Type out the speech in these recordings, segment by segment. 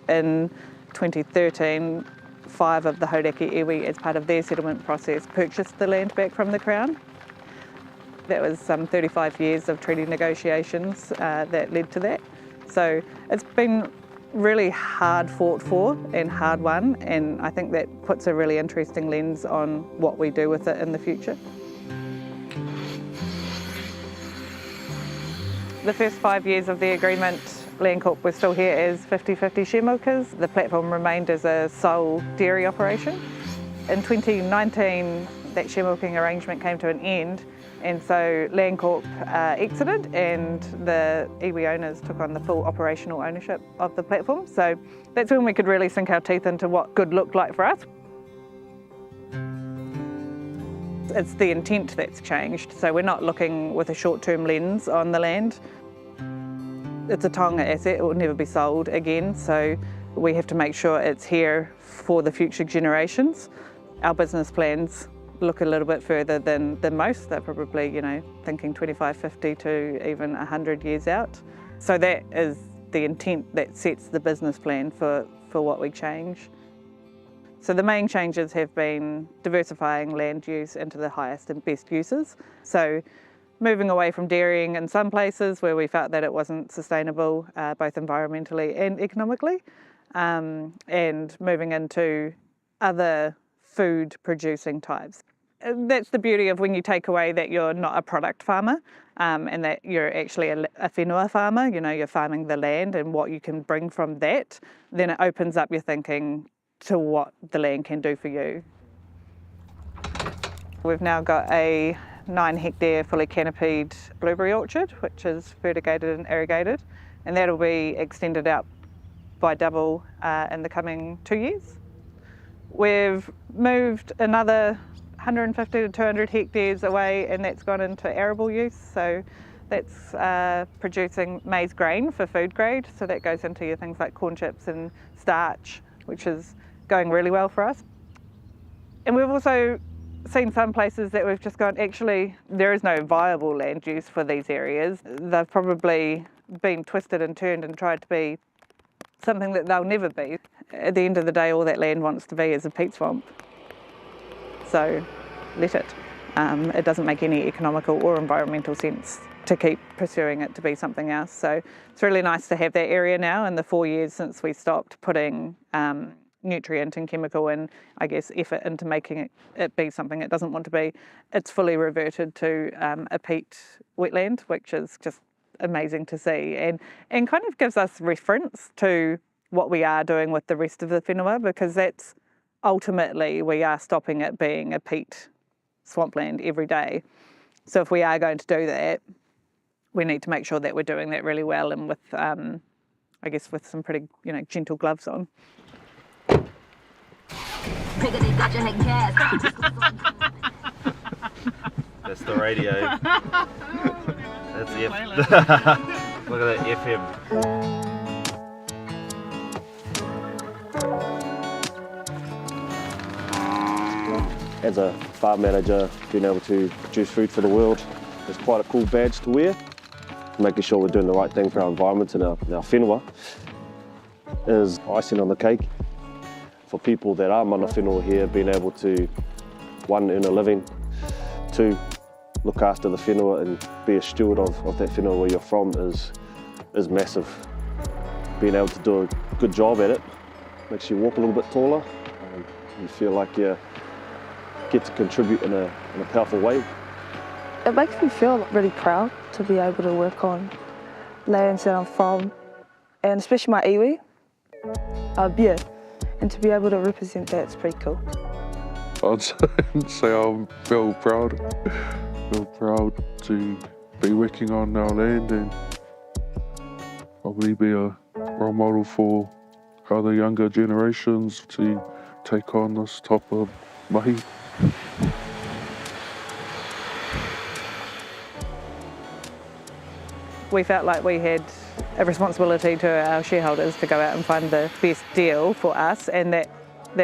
In 2013, 5 of the Hauraki iwi, as part of their settlement process, purchased the land back from the Crown. That was some 35 years of treaty negotiations that led to that. So it's been really hard fought for and hard won, and I think that puts a really interesting lens on what we do with it in the future. The first 5 years of the agreement, Landcorp was still here as 50-50 share milkers. The platform remained as a sole dairy operation. In 2019, that share milking arrangement came to an end, and so Landcorp exited and the iwi owners took on the full operational ownership of the platform. So that's when we could really sink our teeth into what good looked like for us. It's the intent that's changed, so we're not looking with a short-term lens on the land. It's a taonga asset, it will never be sold again, so we have to make sure it's here for the future generations. Our business plans look a little bit further than most. They're probably, thinking 25, 50 to even 100 years out. So that is the intent that sets the business plan for what we change. So the main changes have been diversifying land use into the highest and best uses. So moving away from dairying in some places where we felt that it wasn't sustainable, both environmentally and economically, and moving into other food producing types. That's the beauty of when you take away that you're not a product farmer, and that you're actually a whenua farmer, you're farming the land and what you can bring from that, then it opens up your thinking to what the land can do for you. We've now got a 9-hectare fully canopied blueberry orchard, which is fertigated and irrigated, and that'll be extended out by double in the coming 2 years. We've moved another 150 to 200 hectares away, and that's gone into arable use. So that's producing maize grain for food grade. So that goes into your things like corn chips and starch, which is going really well for us. And we've also seen some places that we've just gone, actually, there is no viable land use for these areas. They've probably been twisted and turned and tried to be something that they'll never be. At the end of the day, all that land wants to be is a peat swamp. So let it. It doesn't make any economical or environmental sense to keep pursuing it to be something else. So it's really nice to have that area now. In the 4 years since we stopped putting nutrient and chemical and I guess effort into making it be something it doesn't want to be, it's fully reverted to a peat wetland, which is just amazing to see, and kind of gives us reference to what we are doing with the rest of the whenua, because that's ultimately, we are stopping it being a peat swampland every day. So if we are going to do that, we need to make sure that we're doing that really well and with, I guess, with some pretty, gentle gloves on. That's the radio. That's the FM. Look at that FM. As a farm manager, being able to produce food for the world is quite a cool badge to wear. Making sure we're doing the right thing for our environment and our whenua is icing on the cake. For people that are mana whenua here, being able to, 1, earn a living, 2, look after the whenua and be a steward of that whenua where you're from is massive. Being able to do a good job at it makes you walk a little bit taller. You feel like you get to contribute in a powerful way. It makes me feel really proud to be able to work on lands that I'm from, and especially my iwi. And to be able to represent that, it's pretty cool. I'd say I feel proud. Feel proud to be working on our land and probably be a role model for other younger generations to take on this type of mahi. We felt like we had a responsibility to our shareholders to go out and find the best deal for us, and that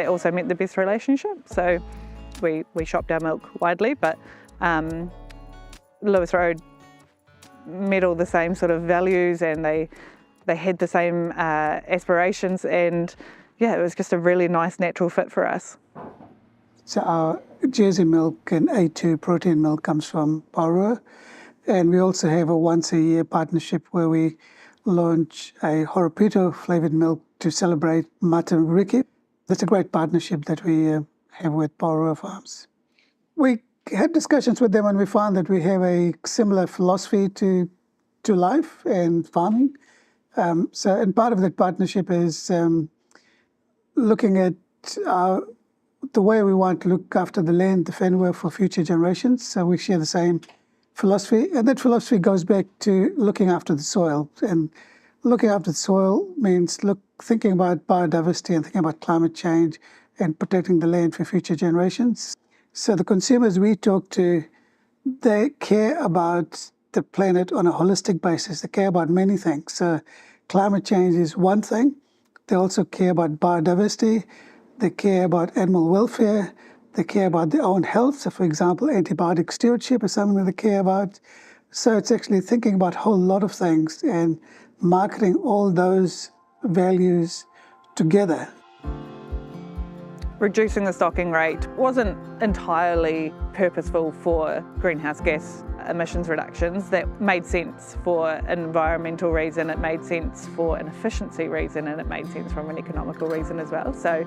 also meant the best relationship. So we shopped our milk widely, but Lewis Road met all the same sort of values, and they they had the same aspirations, and yeah, it was just a really nice natural fit for us. So our Jersey milk and A2 protein milk comes from Pouarua, and we also have a once-a-year partnership where we launch a Hauraki flavoured milk to celebrate Hauraki. That's a great partnership that we have with Pouarua Farms. We had discussions with them and we found that we have a similar philosophy to life and farming. And part of that partnership is looking at the way we want to look after the land, the whenua, for future generations. So we share the same philosophy, and that philosophy goes back to looking after the soil. And looking after the soil means thinking about biodiversity and thinking about climate change and protecting the land for future generations. So the consumers we talk to, they care about the planet on a holistic basis. They care about many things. So climate change is one thing. They also care about biodiversity. They care about animal welfare. They care about their own health. So for example, antibiotic stewardship is something that they care about. So it's actually thinking about a whole lot of things and marketing all those values together. Reducing the stocking rate wasn't entirely purposeful for greenhouse gas emissions reductions. That made sense for an environmental reason, it made sense for an efficiency reason, and it made sense from an economical reason as well. So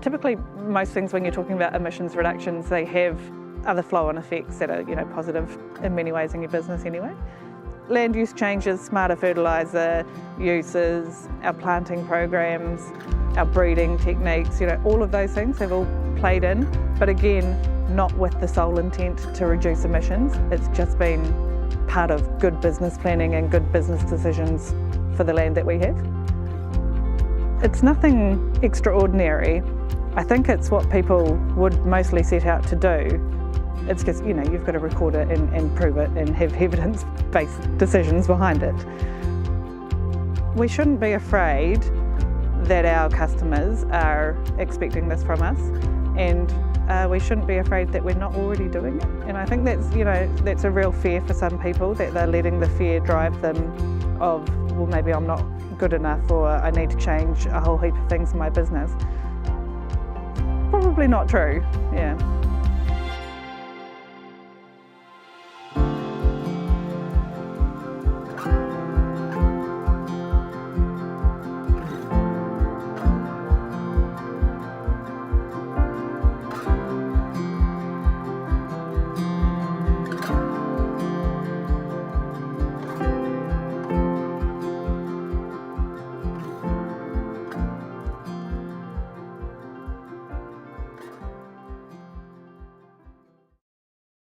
typically most things when you're talking about emissions reductions, they have other flow-on effects that are positive in many ways in your business anyway. Land use changes, smarter fertiliser uses, our planting programs, our breeding techniques, all of those things have all played in, but again, not with the sole intent to reduce emissions. It's just been part of good business planning and good business decisions for the land that we have. It's nothing extraordinary. I think it's what people would mostly set out to do. It's just, you've got to record it and prove it and have evidence-based decisions behind it. We shouldn't be afraid that our customers are expecting this from us, and we shouldn't be afraid that we're not already doing it. And I think that's a real fear for some people, that they're letting the fear drive them of, well, maybe I'm not good enough, or I need to change a whole heap of things in my business. Probably not true, yeah.